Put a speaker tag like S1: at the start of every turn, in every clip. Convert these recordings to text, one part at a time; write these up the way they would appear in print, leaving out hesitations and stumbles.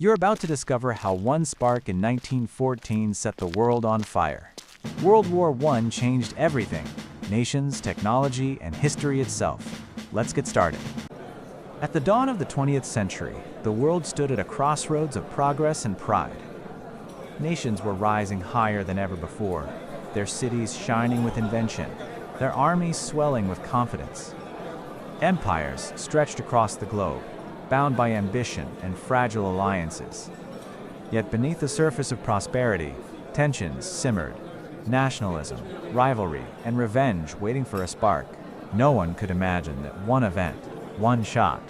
S1: You're about to discover how one spark in 1914 set the world on fire. World War I changed everything: nations, technology, and history itself. Let's get started. At the dawn of the 20th century, the world stood at a crossroads of progress and pride. Nations were rising higher than ever before, their cities shining with invention, their armies swelling with confidence. Empires stretched across the globe, bound by ambition and fragile alliances. Yet beneath the surface of prosperity, tensions simmered, nationalism, rivalry, and revenge waiting for a spark. No one could imagine that one event, one shot,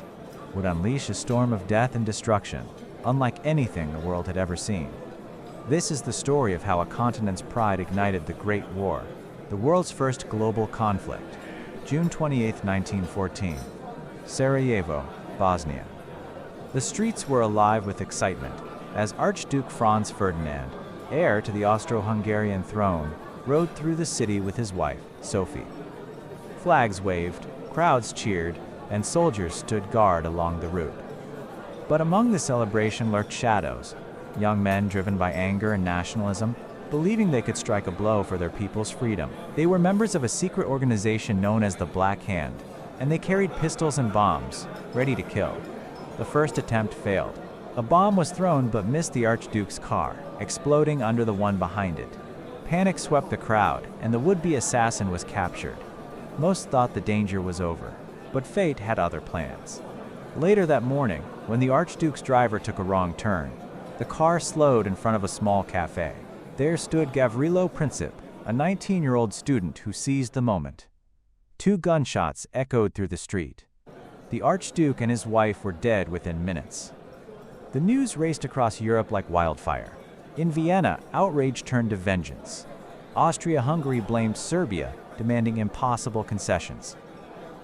S1: would unleash a storm of death and destruction, unlike anything the world had ever seen. This is the story of how a continent's pride ignited the Great War, the world's first global conflict. June 28, 1914, Sarajevo, Bosnia. The streets were alive with excitement as Archduke Franz Ferdinand, heir to the Austro-Hungarian throne, rode through the city with his wife, Sophie. Flags waved, crowds cheered, and soldiers stood guard along the route. But among the celebration lurked shadows, young men driven by anger and nationalism, believing they could strike a blow for their people's freedom. They were members of a secret organization known as the Black Hand, and they carried pistols and bombs, ready to kill. The first attempt failed. A bomb was thrown but missed the Archduke's car, exploding under the one behind it. Panic swept the crowd, and the would-be assassin was captured. Most thought the danger was over, but fate had other plans. Later that morning, when the Archduke's driver took a wrong turn, the car slowed in front of a small cafe. There stood Gavrilo Princip, a 19-year-old student who seized the moment. 2 gunshots echoed through the street. The Archduke and his wife were dead within minutes. The news raced across Europe like wildfire. In Vienna, outrage turned to vengeance. Austria-Hungary blamed Serbia, demanding impossible concessions.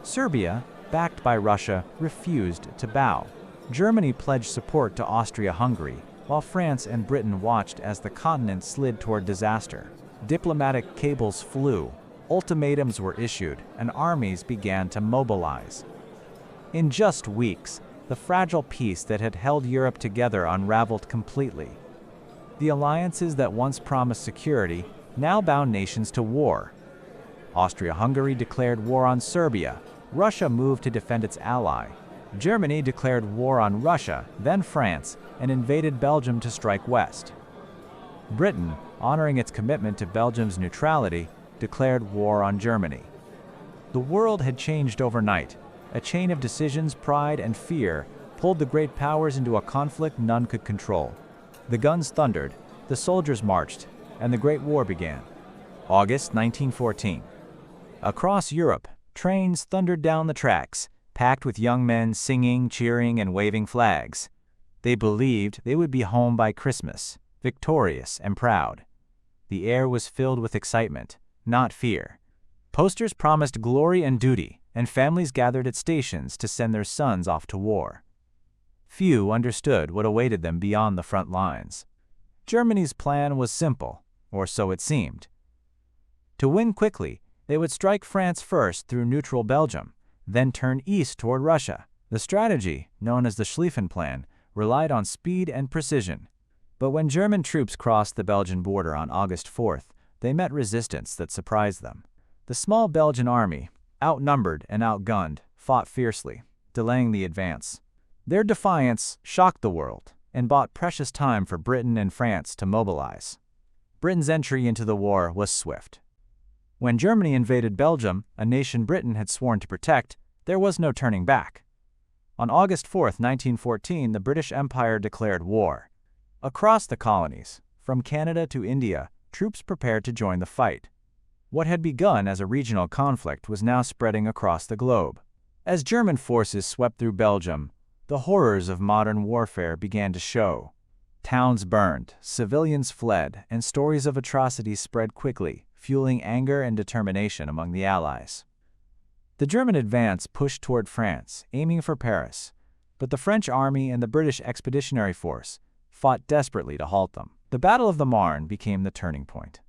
S1: Serbia, backed by Russia, refused to bow. Germany pledged support to Austria-Hungary, while France and Britain watched as the continent slid toward disaster. Diplomatic cables flew, ultimatums were issued, and armies began to mobilize. In just weeks, the fragile peace that had held Europe together unraveled completely. The alliances that once promised security now bound nations to war. Austria-Hungary declared war on Serbia. Russia moved to defend its ally. Germany declared war on Russia, then France, and invaded Belgium to strike west. Britain, honoring its commitment to Belgium's neutrality, declared war on Germany. The world had changed overnight. A chain of decisions, pride, and fear pulled the great powers into a conflict none could control. The guns thundered, the soldiers marched, and the Great War began. August 1914. Across Europe, trains thundered down the tracks, packed with young men singing, cheering, and waving flags. They believed they would be home by Christmas, victorious and proud. The air was filled with excitement, not fear. Posters promised glory and duty, and families gathered at stations to send their sons off to war. Few understood what awaited them beyond the front lines. Germany's plan was simple, or so it seemed. To win quickly, they would strike France first through neutral Belgium, then turn east toward Russia. The strategy, known as the Schlieffen Plan, relied on speed and precision. But when German troops crossed the Belgian border on August 4th, they met resistance that surprised them. The small Belgian army, outnumbered and outgunned, fought fiercely, delaying the advance. Their defiance shocked the world and bought precious time for Britain and France to mobilize. Britain's entry into the war was swift. When Germany invaded Belgium, a nation Britain had sworn to protect, there was no turning back. On August 4, 1914, the British Empire declared war. Across the colonies, from Canada to India, troops prepared to join the fight. What had begun as a regional conflict was now spreading across the globe. As German forces swept through Belgium, the horrors of modern warfare began to show. Towns burned, civilians fled, and stories of atrocities spread quickly, fueling anger and determination among the Allies. The German advance pushed toward France, aiming for Paris, but the French army and the British Expeditionary Force fought desperately to halt them. The Battle of the Marne became the turning point.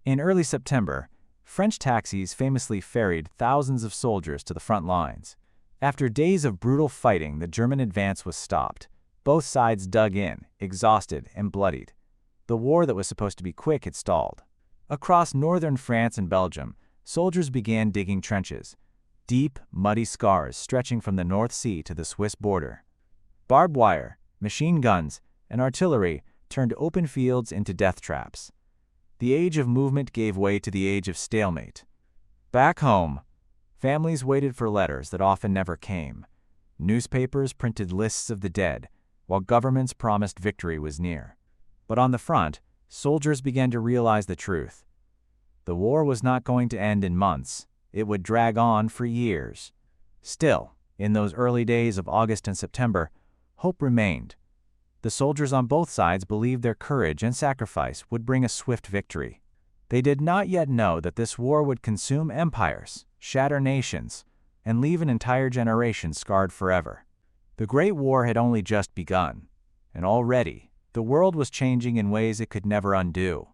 S1: In early September, French taxis famously ferried thousands of soldiers to the front lines. After days of brutal fighting, the German advance was stopped, Both sides dug in, exhausted and bloodied. The war that was supposed to be quick had stalled. Across northern France and Belgium, soldiers began digging trenches, deep, muddy scars stretching from the North Sea to the Swiss border. Barbed wire, machine guns, and artillery turned open fields into death traps. The age of movement gave way to the age of stalemate. Back home, families waited for letters that often never came. Newspapers printed lists of the dead, while governments promised victory was near. But on the front, soldiers began to realize the truth. The war was not going to end in months. It would drag on for years. Still, in those early days of August and September, hope remained. The soldiers on both sides believed their courage and sacrifice would bring a swift victory. They did not yet know that this war would consume empires, shatter nations, and leave an entire generation scarred forever. The Great War had only just begun, and already, the world was changing in ways it could never undo.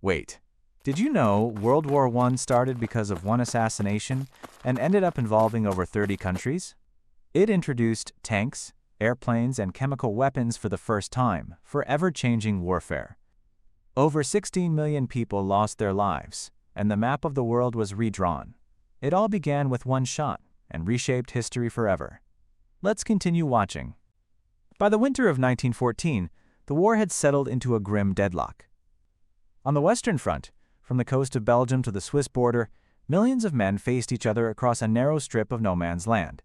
S1: Wait, did you know World War I started because of one assassination and ended up involving over 30 countries? It introduced tanks, airplanes, and chemical weapons for the first time, forever changing warfare. Over 16 million people lost their lives, and the map of the world was redrawn. It all began with one shot and reshaped history forever. Let's continue watching. By the winter of 1914, the war had settled into a grim deadlock. On the Western Front, from the coast of Belgium to the Swiss border, millions of men faced each other across a narrow strip of no man's land.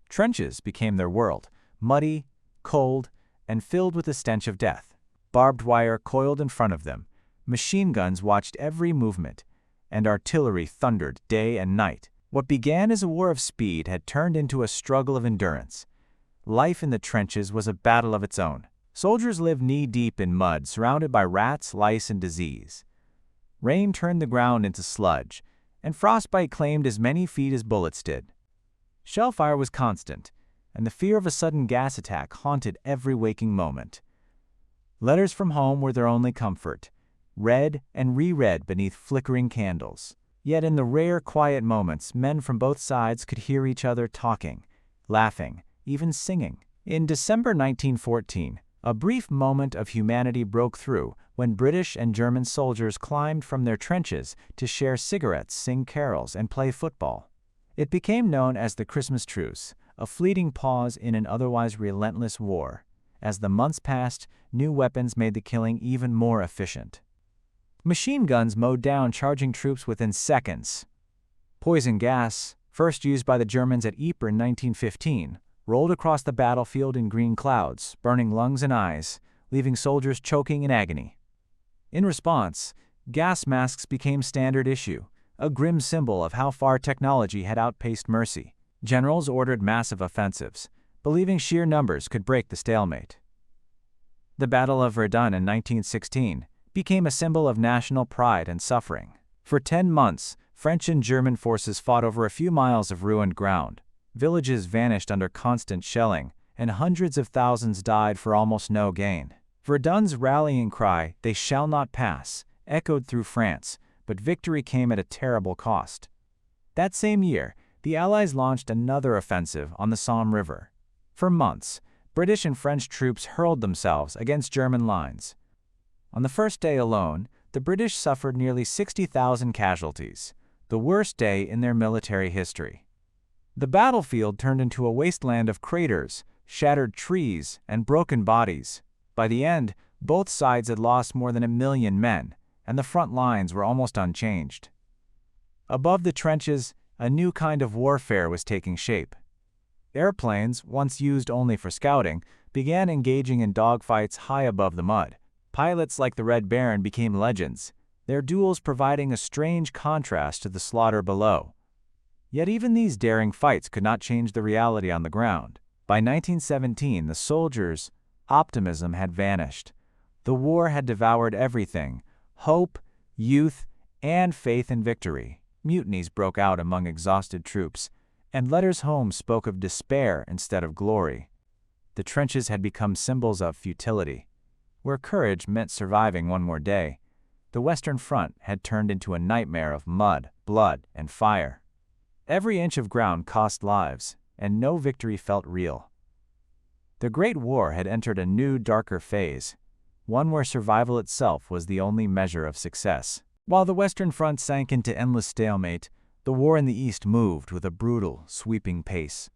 S1: Trenches became their world, muddy, cold, and filled with the stench of death. Barbed wire coiled in front of them, machine guns watched every movement, and artillery thundered day and night. What began as a war of speed had turned into a struggle of endurance. Life in the trenches was a battle of its own. Soldiers lived knee-deep in mud, surrounded by rats, lice, and disease. Rain turned the ground into sludge, and frostbite claimed as many feet as bullets did. Shellfire was constant, and the fear of a sudden gas attack haunted every waking moment. Letters from home were their only comfort, read and reread beneath flickering candles. Yet in the rare, quiet moments, men from both sides could hear each other talking, laughing, even singing. In December 1914, a brief moment of humanity broke through when British and German soldiers climbed from their trenches to share cigarettes, sing carols, and play football. It became known as the Christmas Truce, a fleeting pause in an otherwise relentless war. As the months passed, new weapons made the killing even more efficient. Machine guns mowed down charging troops within seconds. Poison gas, first used by the Germans at Ypres in 1915, rolled across the battlefield in green clouds, burning lungs and eyes, leaving soldiers choking in agony. In response, gas masks became standard issue, a grim symbol of how far technology had outpaced mercy. Generals ordered massive offensives, believing sheer numbers could break the stalemate. The Battle of Verdun in 1916 became a symbol of national pride and suffering. For 10 months, French and German forces fought over a few miles of ruined ground. Villages vanished under constant shelling, and hundreds of thousands died for almost no gain. Verdun's rallying cry, "They shall not pass," echoed through France, but victory came at a terrible cost. That same year, the Allies launched another offensive on the Somme River. For months, British and French troops hurled themselves against German lines. On the first day alone, the British suffered nearly 60,000 casualties, the worst day in their military history. The battlefield turned into a wasteland of craters, shattered trees, and broken bodies. By the end, both sides had lost more than 1 million men, and the front lines were almost unchanged. Above the trenches, a new kind of warfare was taking shape. Airplanes, once used only for scouting, began engaging in dogfights high above the mud. Pilots like the Red Baron became legends, their duels providing a strange contrast to the slaughter below. Yet even these daring fights could not change the reality on the ground. By 1917, the soldiers' optimism had vanished. The war had devoured everything: hope, youth, and faith in victory. Mutinies broke out among exhausted troops, and letters home spoke of despair instead of glory. The trenches had become symbols of futility. Where courage meant surviving one more day, the Western Front had turned into a nightmare of mud, blood, and fire. Every inch of ground cost lives, and no victory felt real. The Great War had entered a new, darker phase, one where survival itself was the only measure of success. While the Western Front sank into endless stalemate, the war in the East moved with a brutal, sweeping pace.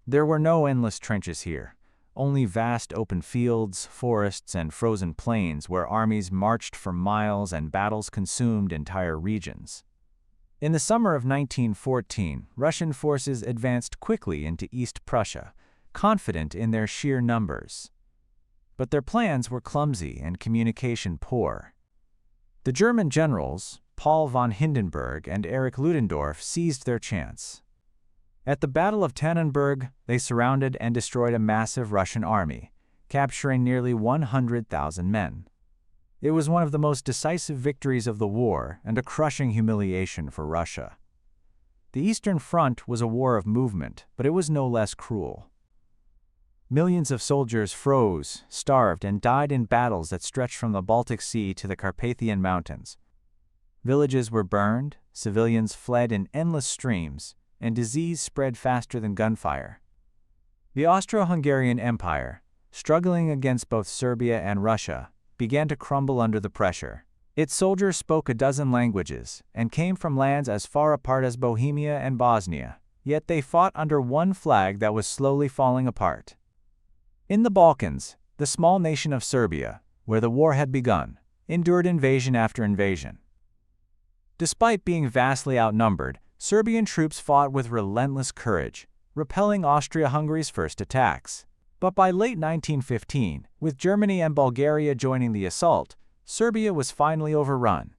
S1: There were no endless trenches here, only vast open fields, forests, and frozen plains where armies marched for miles and battles consumed entire regions. In the summer of 1914, Russian forces advanced quickly into East Prussia, confident in their sheer numbers. But their plans were clumsy and communication poor. The German generals, Paul von Hindenburg and Erich Ludendorff, seized their chance. At the Battle of Tannenberg, they surrounded and destroyed a massive Russian army, capturing nearly 100,000 men. It was one of the most decisive victories of the war and a crushing humiliation for Russia. The Eastern Front was a war of movement, but it was no less cruel. Millions of soldiers froze, starved, and died in battles that stretched from the Baltic Sea to the Carpathian Mountains. Villages were burned, civilians fled in endless streams, and disease spread faster than gunfire. The Austro-Hungarian Empire, struggling against both Serbia and Russia, began to crumble under the pressure. Its soldiers spoke a dozen languages and came from lands as far apart as Bohemia and Bosnia, yet they fought under one flag that was slowly falling apart. In the Balkans, the small nation of Serbia, where the war had begun, endured invasion after invasion. Despite being vastly outnumbered, Serbian troops fought with relentless courage, repelling Austria-Hungary's first attacks. But by late 1915, with Germany and Bulgaria joining the assault, Serbia was finally overrun.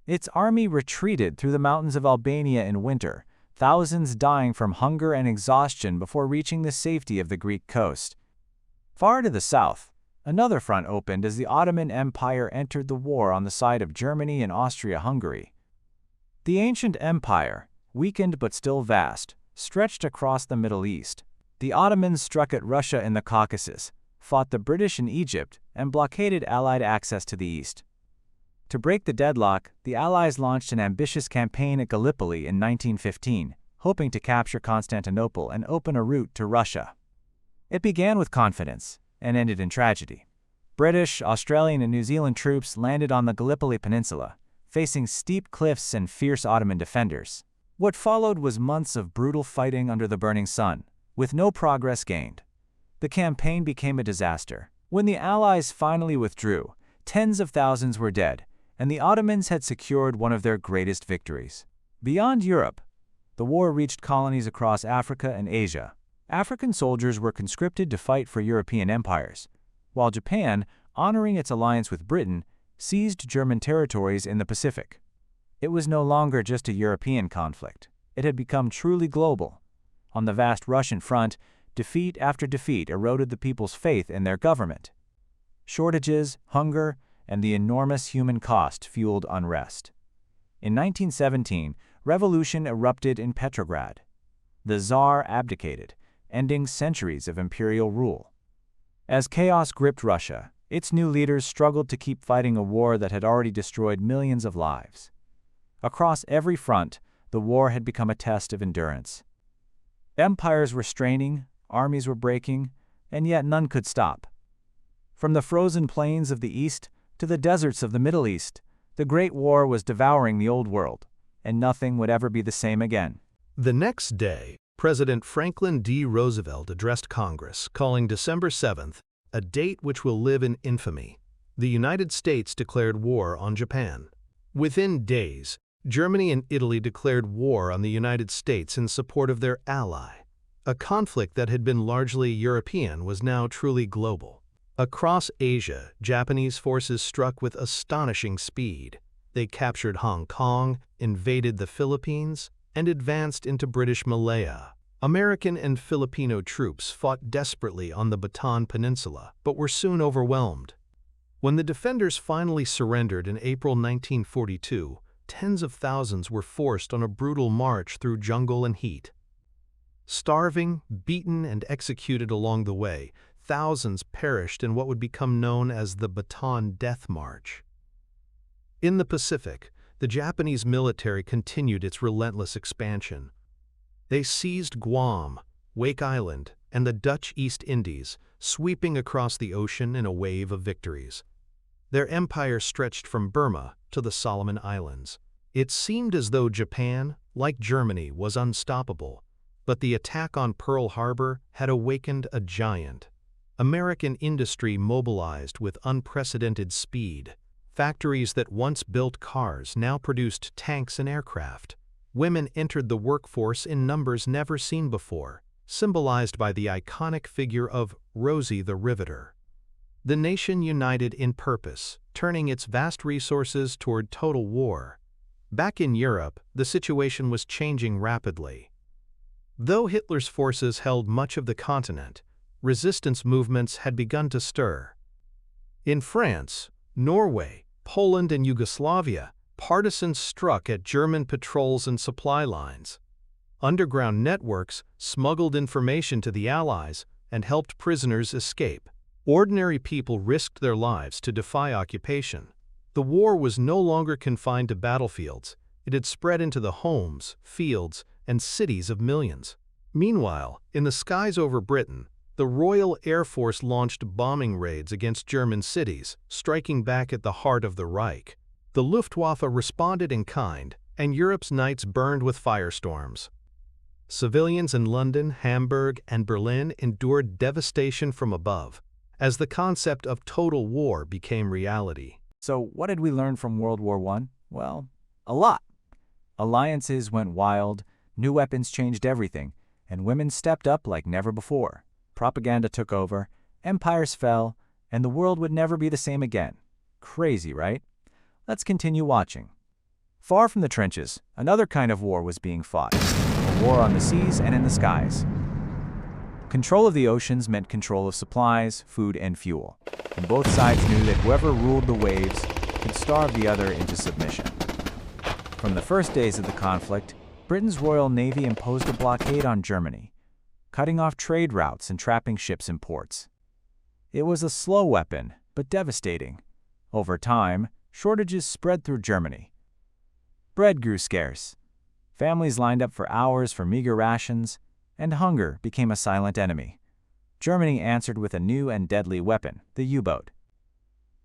S1: Its army retreated through the mountains of Albania in winter, thousands dying from hunger and exhaustion before reaching the safety of the Greek coast. Far to the south, another front opened as the Ottoman Empire entered the war on the side of Germany and Austria-Hungary. The ancient empire, weakened but still vast, stretched across the Middle East. The Ottomans struck at Russia in the Caucasus, fought the British in Egypt, and blockaded Allied access to the east. To break the deadlock, the Allies launched an ambitious campaign at Gallipoli in 1915, hoping to capture Constantinople and open a route to Russia. It began with confidence and ended in tragedy. British, Australian, and New Zealand troops landed on the Gallipoli Peninsula, facing steep cliffs and fierce Ottoman defenders. What followed was months of brutal fighting under the burning sun, with no progress gained. The campaign became a disaster. When the Allies finally withdrew, tens of thousands were dead, and the Ottomans had secured one of their greatest victories. Beyond Europe, the war reached colonies across Africa and Asia. African soldiers were conscripted to fight for European empires, while Japan, honoring its alliance with Britain, seized German territories in the Pacific. It was no longer just a European conflict. It had become truly global. On the vast Russian front, defeat after defeat eroded the people's faith in their government. Shortages, hunger, and the enormous human cost fueled unrest. In 1917, revolution erupted in Petrograd. The Tsar abdicated, ending centuries of imperial rule. As chaos gripped Russia, its new leaders struggled to keep fighting a war that had already destroyed millions of lives. Across every front, the war had become a test of endurance. Empires were straining, armies were breaking, and yet none could stop. From the frozen plains of the East to the deserts of the Middle East, the Great War was devouring the Old World, and nothing would ever be the same again.
S2: The next day, President Franklin D. Roosevelt addressed Congress, calling December 7th a date which will live in infamy. The United States declared war on Japan. Within days, Germany and Italy declared war on the United States in support of their ally. A conflict that had been largely European was now truly global. Across Asia, Japanese forces struck with astonishing speed. They captured Hong Kong, invaded the Philippines, and advanced into British Malaya. American and Filipino troops fought desperately on the Bataan Peninsula, but were soon overwhelmed. When the defenders finally surrendered in April 1942, tens of thousands were forced on a brutal march through jungle and heat. Starving, beaten, and executed along the way, thousands perished in what would become known as the Bataan Death March. In the Pacific, the Japanese military continued its relentless expansion. They seized Guam, Wake Island, and the Dutch East Indies, sweeping across the ocean in a wave of victories. Their empire stretched from Burma to the Solomon Islands. It seemed as though Japan, like Germany, was unstoppable, but the attack on Pearl Harbor had awakened a giant. American industry mobilized with unprecedented speed. Factories that once built cars now produced tanks and aircraft. Women entered the workforce in numbers never seen before, symbolized by the iconic figure of Rosie the Riveter. The nation united in purpose, turning its vast resources toward total war. Back in Europe, the situation was changing rapidly. Though Hitler's forces held much of the continent, resistance movements had begun to stir. In France, Norway, Poland, and Yugoslavia, partisans struck at German patrols and supply lines. Underground networks smuggled information to the Allies and helped prisoners escape. Ordinary people risked their lives to defy occupation. The war was no longer confined to battlefields. It had spread into the homes, fields, and cities of millions. Meanwhile, in the skies over Britain, the Royal Air Force launched bombing raids against German cities, striking back at the heart of the Reich. The Luftwaffe responded in kind, and Europe's nights burned with firestorms. Civilians in London, Hamburg, and Berlin endured devastation from above, as the concept of total war became reality.
S1: So what did we learn from World War I? Well, a lot. Alliances went wild, new weapons changed everything, and women stepped up like never before. Propaganda took over, empires fell, and the world would never be the same again. Crazy, right? Let's continue watching. Far from the trenches, another kind of war was being fought. A war on the seas and in the skies. Control of the oceans meant control of supplies, food, and fuel. And both sides knew that whoever ruled the waves could starve the other into submission. From the first days of the conflict, Britain's Royal Navy imposed a blockade on Germany, cutting off trade routes and trapping ships in ports. It was a slow weapon, but devastating. Over time, shortages spread through Germany. Bread grew scarce. Families lined up for hours for meager rations, and hunger became a silent enemy. Germany answered with a new and deadly weapon, the U-boat.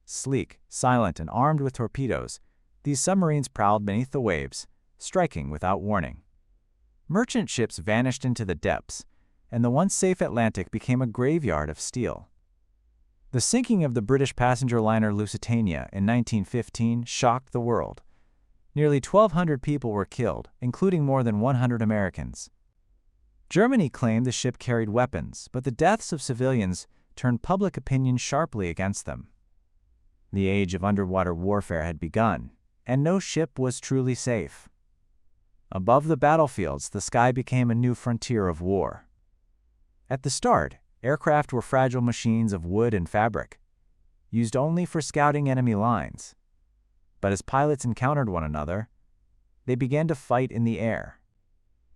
S1: Sleek, silent, and armed with torpedoes, these submarines prowled beneath the waves, striking without warning. Merchant ships vanished into the depths, and the once safe Atlantic became a graveyard of steel. The sinking of the British passenger liner Lusitania in 1915 shocked the world. Nearly 1,200 people were killed, including more than 100 Americans. Germany claimed the ship carried weapons, but the deaths of civilians turned public opinion sharply against them. The age of underwater warfare had begun, and no ship was truly safe. Above the battlefields, the sky became a new frontier of war. At the start, aircraft were fragile machines of wood and fabric, used only for scouting enemy lines. But as pilots encountered one another, they began to fight in the air.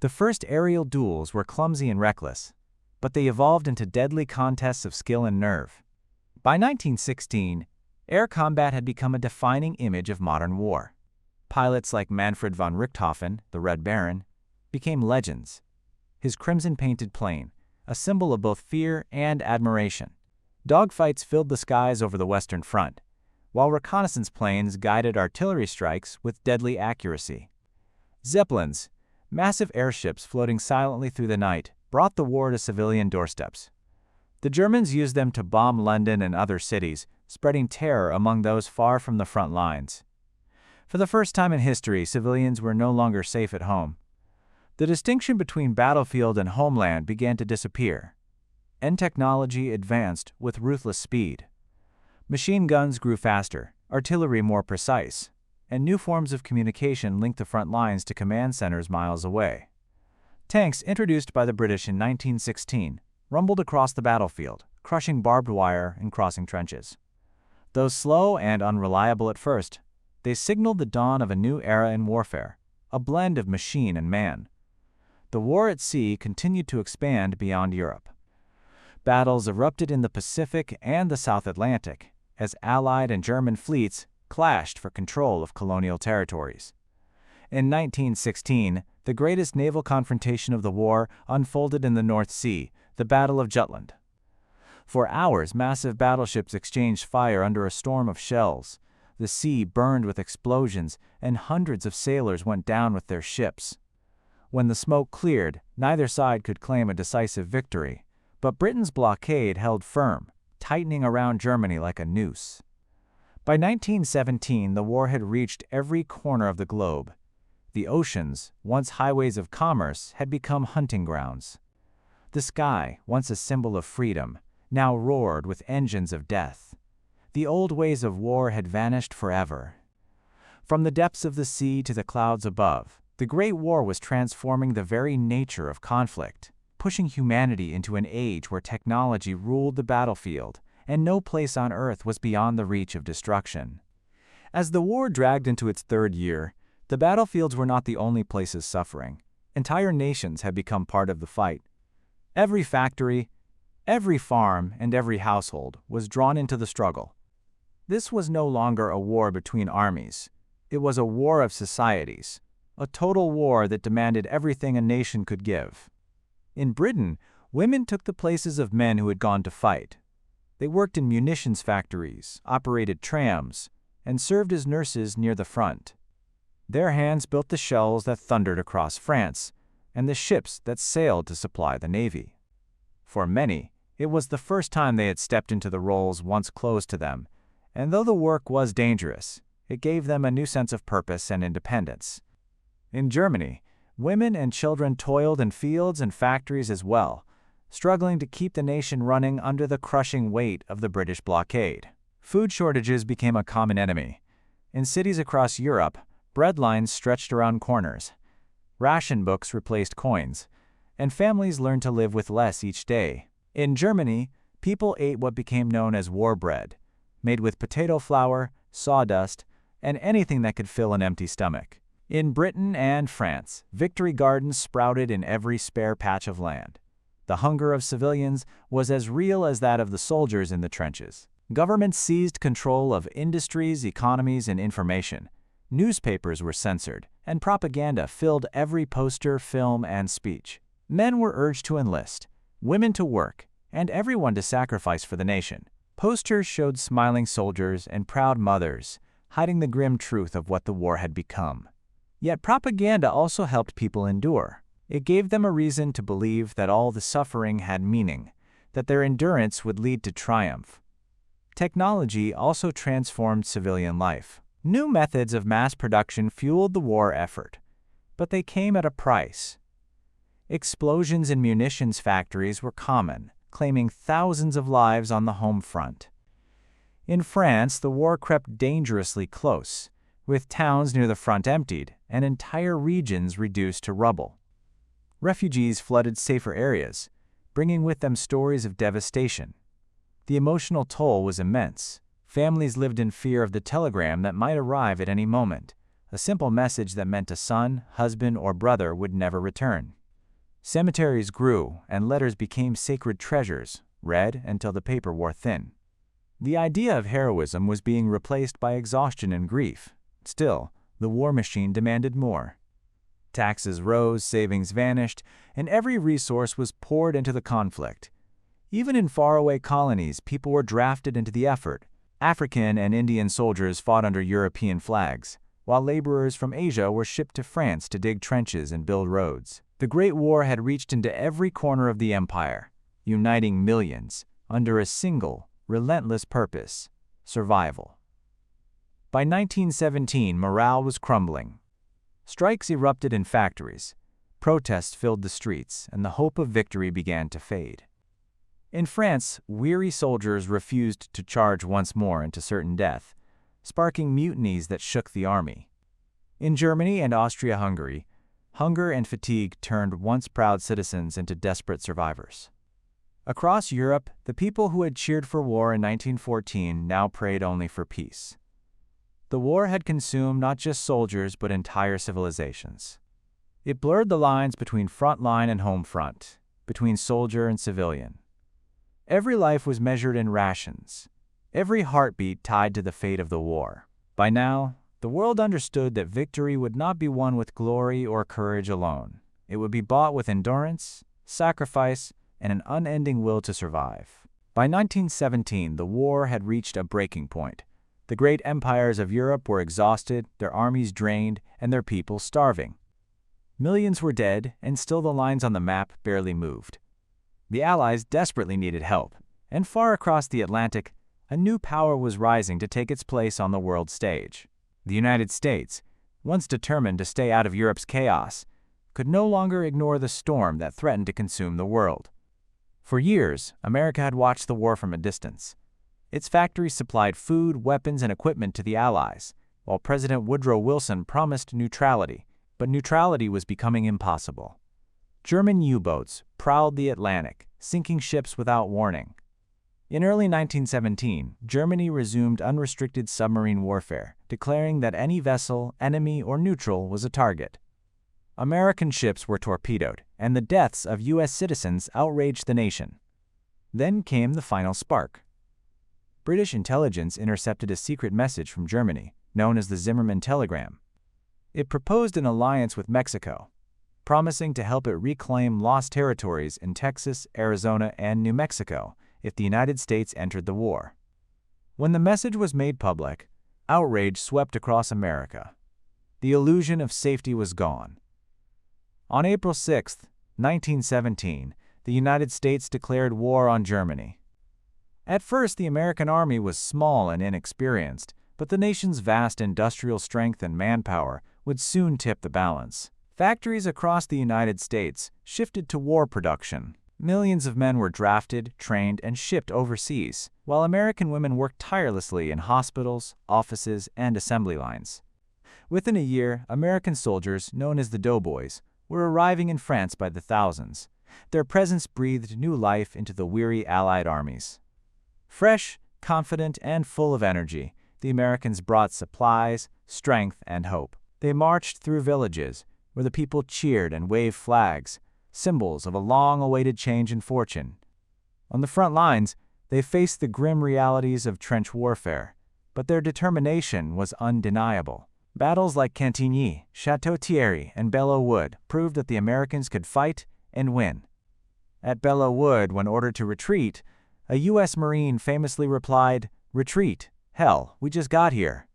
S1: The first aerial duels were clumsy and reckless, but they evolved into deadly contests of skill and nerve. By 1916, air combat had become a defining image of modern war. Pilots like Manfred von Richthofen, the Red Baron, became legends. His crimson-painted plane, a symbol of both fear and admiration. Dogfights filled the skies over the Western Front, while reconnaissance planes guided artillery strikes with deadly accuracy. Zeppelins, massive airships floating silently through the night, brought the war to civilian doorsteps. The Germans used them to bomb London and other cities, spreading terror among those far from the front lines. For the first time in history, civilians were no longer safe at home. The distinction between battlefield and homeland began to disappear, and technology advanced with ruthless speed. Machine guns grew faster, artillery more precise, and new forms of communication linked the front lines to command centers miles away. Tanks introduced by the British in 1916 rumbled across the battlefield, crushing barbed wire and crossing trenches. Though slow and unreliable at first, they signaled the dawn of a new era in warfare, a blend of machine and man. The war at sea continued to expand beyond Europe. Battles erupted in the Pacific and the South Atlantic, as Allied and German fleets clashed for control of colonial territories. In 1916, the greatest naval confrontation of the war unfolded in the North Sea, the Battle of Jutland. For hours, massive battleships exchanged fire under a storm of shells. The sea burned with explosions, and hundreds of sailors went down with their ships. When the smoke cleared, neither side could claim a decisive victory, but Britain's blockade held firm, tightening around Germany like a noose. By 1917, the war had reached every corner of the globe. The oceans, once highways of commerce, had become hunting grounds. The sky, once a symbol of freedom, now roared with engines of death. The old ways of war had vanished forever. From the depths of the sea to the clouds above, the Great War was transforming the very nature of conflict, pushing humanity into an age where technology ruled the battlefield, and no place on Earth was beyond the reach of destruction. As the war dragged into its third year, the battlefields were not the only places suffering. Entire nations had become part of the fight. Every factory, every farm, and every household was drawn into the struggle. This was no longer a war between armies. It was a war of societies, a total war that demanded everything a nation could give. In Britain, women took the places of men who had gone to fight. They worked in munitions factories, operated trams, and served as nurses near the front. Their hands built the shells that thundered across France, and the ships that sailed to supply the Navy. For many, it was the first time they had stepped into the roles once closed to them, and though the work was dangerous, it gave them a new sense of purpose and independence. In Germany, women and children toiled in fields and factories as well, struggling to keep the nation running under the crushing weight of the British blockade. Food shortages became a common enemy. In cities across Europe, bread lines stretched around corners. Ration books replaced coins, and families learned to live with less each day. In Germany, people ate what became known as war bread, made with potato flour, sawdust, and anything that could fill an empty stomach. In Britain and France, victory gardens sprouted in every spare patch of land. The hunger of civilians was as real as that of the soldiers in the trenches. Governments seized control of industries, economies, and information. Newspapers were censored, and propaganda filled every poster, film, and speech. Men were urged to enlist, women to work, and everyone to sacrifice for the nation. Posters showed smiling soldiers and proud mothers, hiding the grim truth of what the war had become. Yet propaganda also helped people endure. It gave them a reason to believe that all the suffering had meaning, that their endurance would lead to triumph. Technology also transformed civilian life. New methods of mass production fueled the war effort, but they came at a price. Explosions in munitions factories were common, claiming thousands of lives on the home front. In France, the war crept dangerously close, with towns near the front emptied and entire regions reduced to rubble. Refugees flooded safer areas, bringing with them stories of devastation. The emotional toll was immense. Families lived in fear of the telegram that might arrive at any moment, a simple message that meant a son, husband, or brother would never return. Cemeteries grew, and letters became sacred treasures, read until the paper wore thin. The idea of heroism was being replaced by exhaustion and grief. Still, the war machine demanded more. Taxes rose, savings vanished, and every resource was poured into the conflict. Even in faraway colonies, people were drafted into the effort. African and Indian soldiers fought under European flags, while laborers from Asia were shipped to France to dig trenches and build roads. The Great War had reached into every corner of the empire, uniting millions under a single, relentless purpose: survival. By 1917, morale was crumbling. Strikes erupted in factories, protests filled the streets, and the hope of victory began to fade. In France, weary soldiers refused to charge once more into certain death, sparking mutinies that shook the army. In Germany and Austria-Hungary, hunger and fatigue turned once proud citizens into desperate survivors. Across Europe, the people who had cheered for war in 1914 now prayed only for peace. The war had consumed not just soldiers but entire civilizations. It blurred the lines between front line and home front, between soldier and civilian. Every life was measured in rations, every heartbeat tied to the fate of the war. By now, the world understood that victory would not be won with glory or courage alone. It would be bought with endurance, sacrifice, and an unending will to survive. By 1917, the war had reached a breaking point. The great empires of Europe were exhausted, their armies drained, and their people starving. Millions were dead, and still the lines on the map barely moved. The Allies desperately needed help, and far across the Atlantic, a new power was rising to take its place on the world stage. The United States, once determined to stay out of Europe's chaos, could no longer ignore the storm that threatened to consume the world. For years, America had watched the war from a distance. Its factories supplied food, weapons, and equipment to the Allies, while President Woodrow Wilson promised neutrality, but neutrality was becoming impossible. German U-boats prowled the Atlantic, sinking ships without warning. In early 1917, Germany resumed unrestricted submarine warfare, declaring that any vessel, enemy, or neutral was a target. American ships were torpedoed, and the deaths of U.S. citizens outraged the nation. Then came the final spark. British intelligence intercepted a secret message from Germany, known as the Zimmermann Telegram. It proposed an alliance with Mexico, promising to help it reclaim lost territories in Texas, Arizona, and New Mexico if the United States entered the war. When the message was made public, outrage swept across America. The illusion of safety was gone. On April 6, 1917, the United States declared war on Germany. At first, the American army was small and inexperienced, but the nation's vast industrial strength and manpower would soon tip the balance. Factories across the United States shifted to war production. Millions of men were drafted, trained, and shipped overseas, while American women worked tirelessly in hospitals, offices, and assembly lines. Within a year, American soldiers, known as the Doughboys, were arriving in France by the thousands. Their presence breathed new life into the weary Allied armies. Fresh, confident, and full of energy, the Americans brought supplies, strength, and hope. They marched through villages, where the people cheered and waved flags, symbols of a long-awaited change in fortune. On the front lines, they faced the grim realities of trench warfare, but their determination was undeniable. Battles like Cantigny, Château Thierry, and Belleau Wood proved that the Americans could fight and win. At Belleau Wood, when ordered to retreat, a U.S. Marine famously replied, "Retreat? Hell, we just got here."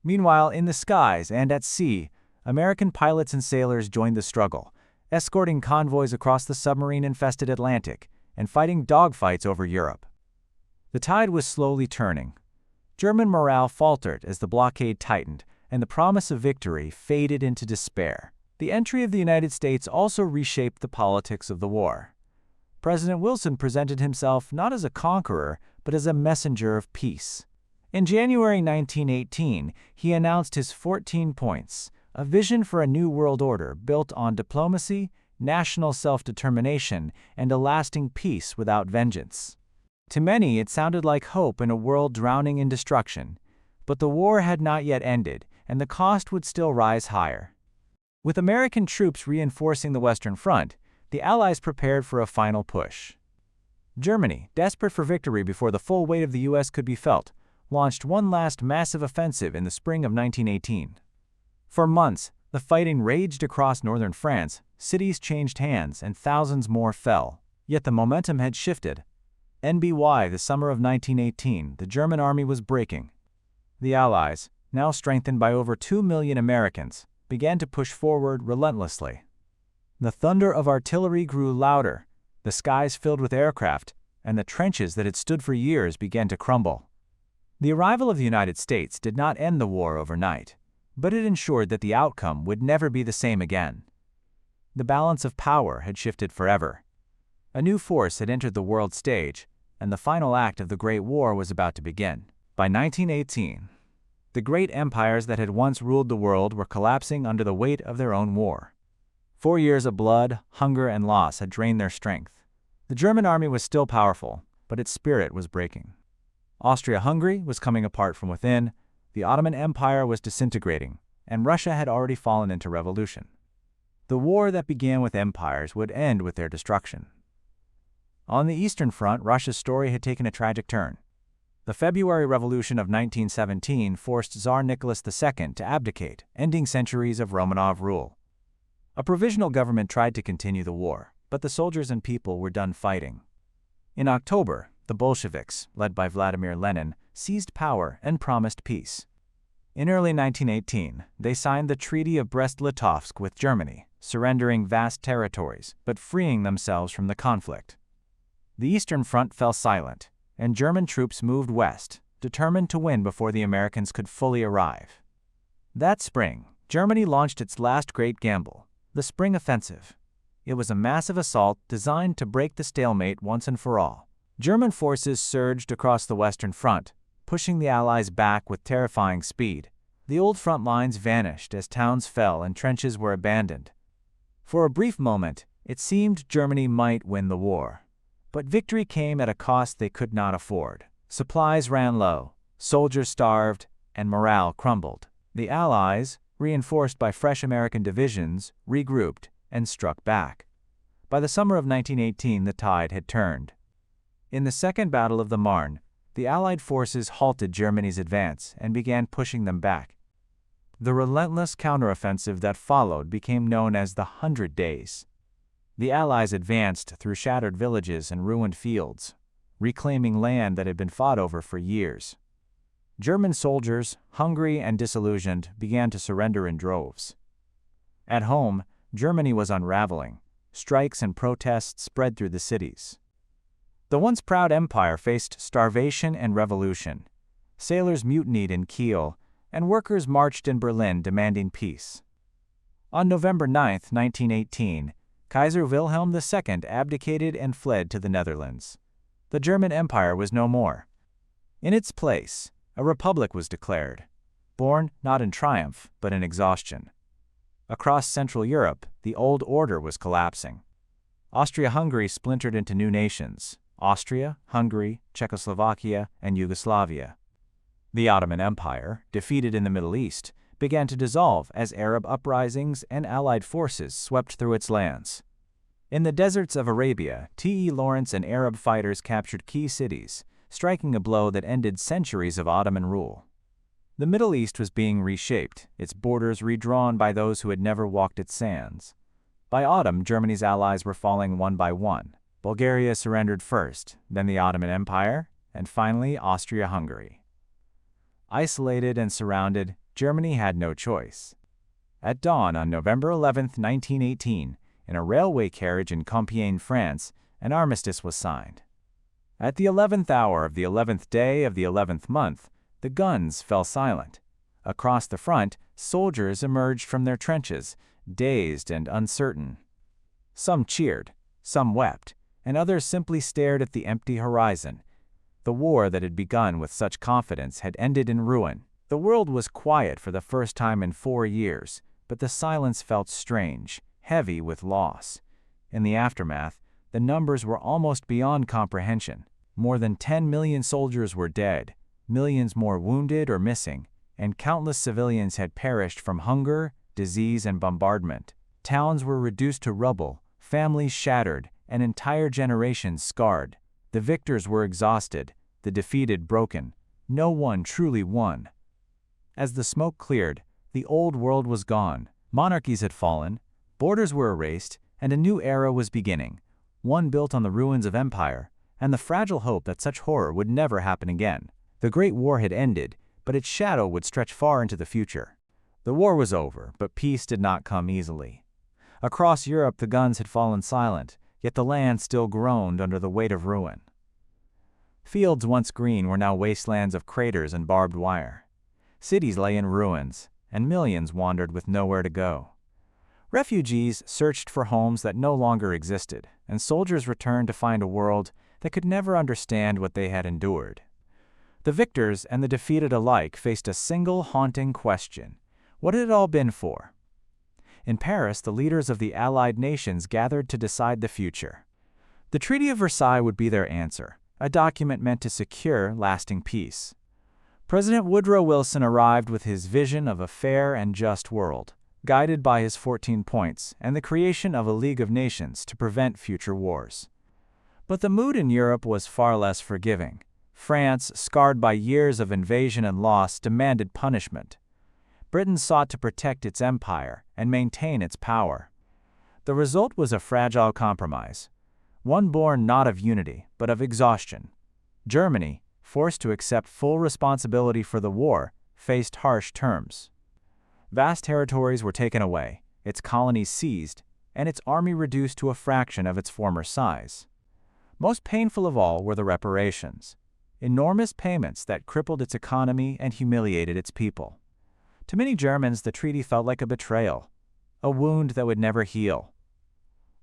S1: Meanwhile, in the skies and at sea, American pilots and sailors joined the struggle, escorting convoys across the submarine-infested Atlantic and fighting dogfights over Europe. The tide was slowly turning. German morale faltered as the blockade tightened, and the promise of victory faded into despair. The entry of the United States also reshaped the politics of the war. President Wilson presented himself not as a conqueror, but as a messenger of peace. In January 1918, he announced his 14 points, a vision for a new world order built on diplomacy, national self-determination, and a lasting peace without vengeance. To many, it sounded like hope in a world drowning in destruction, but the war had not yet ended, and the cost would still rise higher. With American troops reinforcing the Western Front, the Allies prepared for a final push. Germany, desperate for victory before the full weight of the U.S. could be felt, launched one last massive offensive in the spring of 1918. For months, the fighting raged across northern France, cities changed hands, and thousands more fell. Yet the momentum had shifted. NBY, the summer of 1918, the German army was breaking. The Allies, now strengthened by over 2 million Americans, began to push forward relentlessly. The thunder of artillery grew louder, the skies filled with aircraft, and the trenches that had stood for years began to crumble. The arrival of the United States did not end the war overnight, but it ensured that the outcome would never be the same again. The balance of power had shifted forever. A new force had entered the world stage, and the final act of the Great War was about to begin. By 1918, the great empires that had once ruled the world were collapsing under the weight of their own war. 4 years of blood, hunger, and loss had drained their strength. The German army was still powerful, but its spirit was breaking. Austria-Hungary was coming apart from within, the Ottoman Empire was disintegrating, and Russia had already fallen into revolution. The war that began with empires would end with their destruction. On the Eastern Front, Russia's story had taken a tragic turn. The February Revolution of 1917 forced Tsar Nicholas II to abdicate, ending centuries of Romanov rule. A provisional government tried to continue the war, but the soldiers and people were done fighting. In October, the Bolsheviks, led by Vladimir Lenin, seized power and promised peace. In early 1918, they signed the Treaty of Brest-Litovsk with Germany, surrendering vast territories but freeing themselves from the conflict. The Eastern Front fell silent, and German troops moved west, determined to win before the Americans could fully arrive. That spring, Germany launched its last great gamble, the Spring Offensive. It was a massive assault designed to break the stalemate once and for all. German forces surged across the Western Front, pushing the Allies back with terrifying speed. The old front lines vanished as towns fell and trenches were abandoned. For a brief moment, it seemed Germany might win the war. But victory came at a cost they could not afford. Supplies ran low, soldiers starved, and morale crumbled. The Allies, reinforced by fresh American divisions, regrouped and struck back. By the summer of 1918, the tide had turned. In the Second Battle of the Marne, the Allied forces halted Germany's advance and began pushing them back. The relentless counteroffensive that followed became known as the 100 Days. The Allies advanced through shattered villages and ruined fields, reclaiming land that had been fought over for years. German soldiers, hungry and disillusioned, began to surrender in droves. At home, Germany was unraveling. Strikes and protests spread through the cities. The once proud empire faced starvation and revolution. Sailors mutinied in Kiel, and workers marched in Berlin demanding peace. On November 9, 1918, Kaiser Wilhelm II abdicated and fled to the Netherlands. The German Empire was no more. In its place, a republic was declared, born not in triumph but in exhaustion. Across Central Europe, the old order was collapsing. Austria-Hungary splintered into new nations: Austria, Hungary, Czechoslovakia, and Yugoslavia. The Ottoman Empire, defeated in the Middle East, began to dissolve as Arab uprisings and Allied forces swept through its lands. In the deserts of Arabia, T.E. Lawrence and Arab fighters captured key cities, striking a blow that ended centuries of Ottoman rule. The Middle East was being reshaped, its borders redrawn by those who had never walked its sands. By autumn, Germany's allies were falling one by one. Bulgaria surrendered first, then the Ottoman Empire, and finally Austria-Hungary. Isolated and surrounded, Germany had no choice. At dawn on November 11, 1918, in a railway carriage in Compiègne, France, an armistice was signed. At the 11th hour of the 11th day of the 11th month, the guns fell silent. Across the front, soldiers emerged from their trenches, dazed and uncertain. Some cheered, some wept, and others simply stared at the empty horizon. The war that had begun with such confidence had ended in ruin. The world was quiet for the first time in 4 years, but the silence felt strange, heavy with loss. In the aftermath, the numbers were almost beyond comprehension. More than 10 million soldiers were dead, millions more wounded or missing, and countless civilians had perished from hunger, disease, and bombardment. Towns were reduced to rubble, families shattered, and entire generations scarred. The victors were exhausted, the defeated broken. No one truly won. As the smoke cleared, the old world was gone. Monarchies had fallen, borders were erased, and a new era was beginning, one built on the ruins of empire and the fragile hope that such horror would never happen again. The Great War had ended, but its shadow would stretch far into the future. The war was over, but peace did not come easily. Across Europe, the guns had fallen silent, yet the land still groaned under the weight of ruin. Fields once green were now wastelands of craters and barbed wire. Cities lay in ruins, and millions wandered with nowhere to go. Refugees searched for homes that no longer existed, and soldiers returned to find a world that could never understand what they had endured. The victors and the defeated alike faced a single haunting question: what had it all been for? In Paris, the leaders of the Allied nations gathered to decide the future. The Treaty of Versailles would be their answer, a document meant to secure lasting peace. President Woodrow Wilson arrived with his vision of a fair and just world, guided by his 14 points and the creation of a League of Nations to prevent future wars. But the mood in Europe was far less forgiving. France, scarred by years of invasion and loss, demanded punishment. Britain sought to protect its empire and maintain its power. The result was a fragile compromise, one born not of unity, but of exhaustion. Germany, forced to accept full responsibility for the war, faced harsh terms. Vast territories were taken away, its colonies seized, and its army reduced to a fraction of its former size. Most painful of all were the reparations, enormous payments that crippled its economy and humiliated its people. To many Germans, the treaty felt like a betrayal, a wound that would never heal.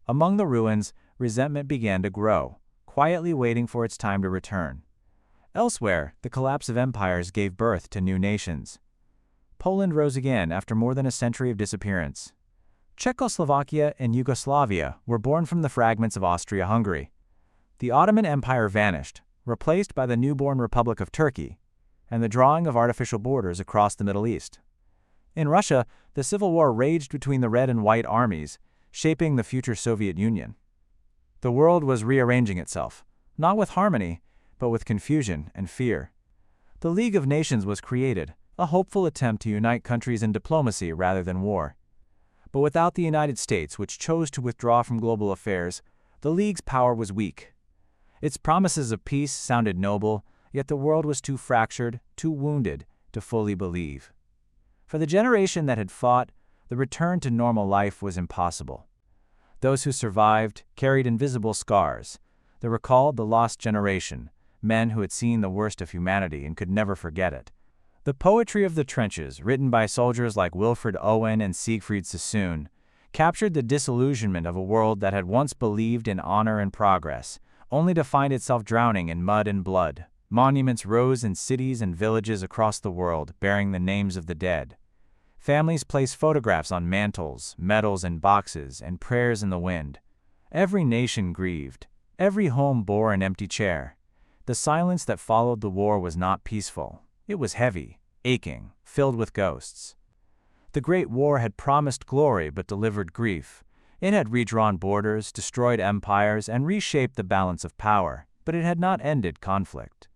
S1: Among the ruins, resentment began to grow, quietly waiting for its time to return. Elsewhere, the collapse of empires gave birth to new nations. Poland rose again after more than a century of disappearance. Czechoslovakia and Yugoslavia were born from the fragments of Austria-Hungary. The Ottoman Empire vanished, replaced by the newborn Republic of Turkey, and the drawing of artificial borders across the Middle East. In Russia, the civil war raged between the Red and White armies, shaping the future Soviet Union. The world was rearranging itself, not with harmony, but with confusion and fear. The League of Nations was created, a hopeful attempt to unite countries in diplomacy rather than war. But without the United States, which chose to withdraw from global affairs, the League's power was weak. Its promises of peace sounded noble, yet the world was too fractured, too wounded, to fully believe. For the generation that had fought, the return to normal life was impossible. Those who survived carried invisible scars. They were called the lost generation, men who had seen the worst of humanity and could never forget it. The poetry of the trenches, written by soldiers like Wilfred Owen and Siegfried Sassoon, captured the disillusionment of a world that had once believed in honor and progress, only to find itself drowning in mud and blood. Monuments rose in cities and villages across the world, bearing the names of the dead. Families placed photographs on mantels, medals in boxes, and prayers in the wind. Every nation grieved. Every home bore an empty chair. The silence that followed the war was not peaceful. It was heavy, aching, filled with ghosts. The Great War had promised glory but delivered grief. It had redrawn borders, destroyed empires, and reshaped the balance of power, but it had not ended conflict.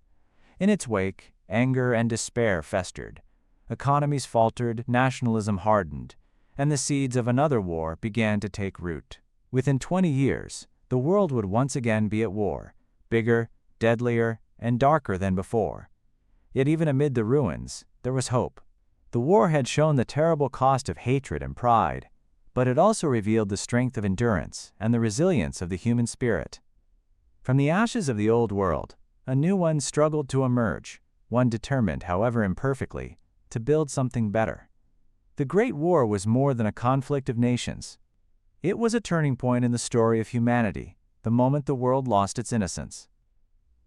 S1: In its wake, anger and despair festered. Economies faltered, nationalism hardened, and the seeds of another war began to take root. Within 20 years, the world would once again be at war, bigger, deadlier, and darker than before. Yet even amid the ruins, there was hope. The war had shown the terrible cost of hatred and pride, but it also revealed the strength of endurance and the resilience of the human spirit. From the ashes of the old world, a new one struggled to emerge, one determined, however imperfectly, to build something better. The Great War was more than a conflict of nations. It was a turning point in the story of humanity, the moment the world lost its innocence.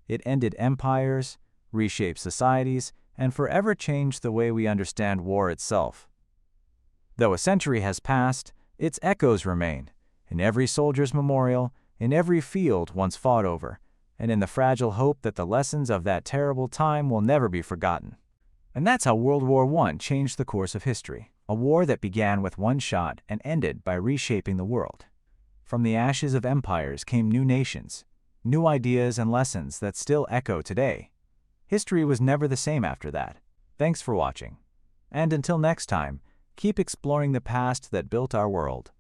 S1: It ended empires, reshaped societies, and forever changed the way we understand war itself. Though a century has passed, its echoes remain, in every soldier's memorial, in every field once fought over, and in the fragile hope that the lessons of that terrible time will never be forgotten. And that's how World War I changed the course of history, a war that began with one shot and ended by reshaping the world. From the ashes of empires came new nations, new ideas and lessons that still echo today. History was never the same after that. Thanks for watching. And until next time, keep exploring the past that built our world.